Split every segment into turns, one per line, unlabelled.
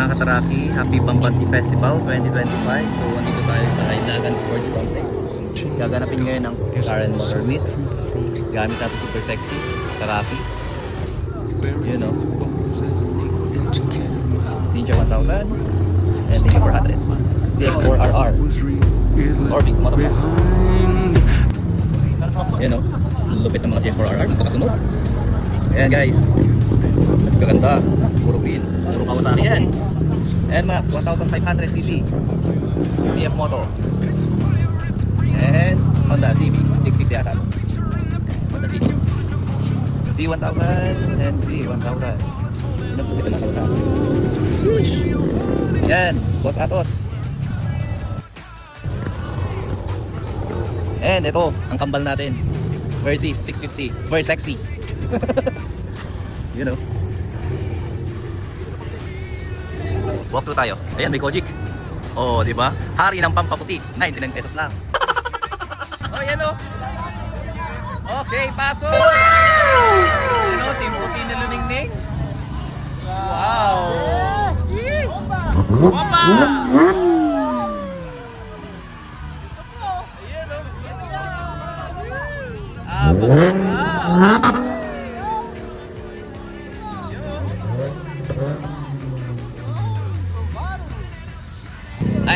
mga kataraki, Happy Bambanti Festival 2025. So andito tayo sa Ilagan Sports Complex. Gaganapin ngayon ng Karen Motor Meet. Gamit natin super sexy, Taraki. You know, Ninja 1000 and Ninja 400. CX4RR or big motor. You know, lupit ng mga CX4RR, magkakasunod. Ayan guys, gaganda, puro green, puro Kawasaki yan. NMAX 1500cc CF Moto and Honda CB 650 ata. Honda CB C1000 and C1000. Ito na sa yan, Boss Atot. And ito, ang kambal natin, Versys 650, very sexy. You know, walk through tayo. Ayan, may Kojic. Oh, di ba? Hari ng Pampaputi, 99 pesos lang. Oh, yan oh. Okay, pasok. Ano, simputi na luningning. Wow. Papa. Ayan oh.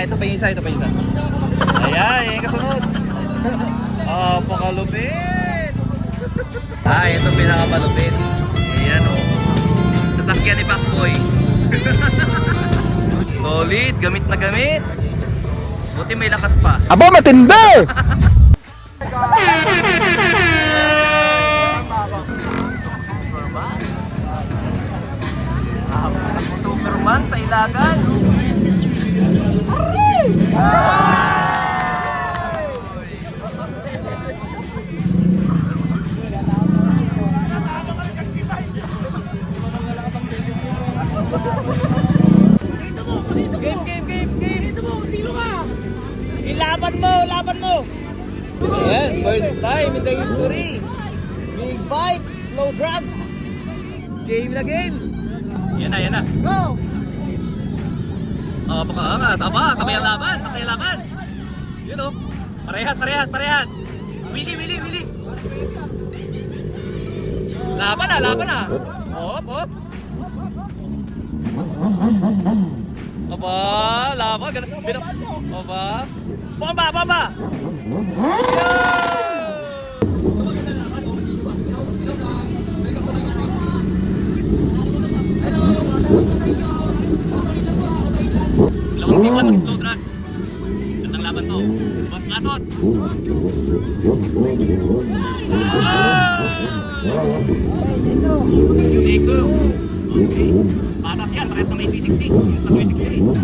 Ito pa yung isa, ito pa yung isa. Ayan, yung kasunod. Oh, pakalupit. Ito pinakamalupit. Ayan o. Sasakyan ni Pacboy. Solid, gamit na gamit. Buti may lakas pa.
Aba, matindi!
Superman sa Ilagan. Game. Ilaban mo. Ayan, first time in the history. Big bite, slow drag. Game na game. Yan na. Go! Pakaangas. Sabay ang laban. Yun o. Parehas. Willy. Laban na. Hop. Aba, laban. Aba. Bomba. Lawang sipat ang slow drag. Gandang laban to. Boss Atot. Nico. Okay. Patas yan. Parehas na may 360. Insta 360.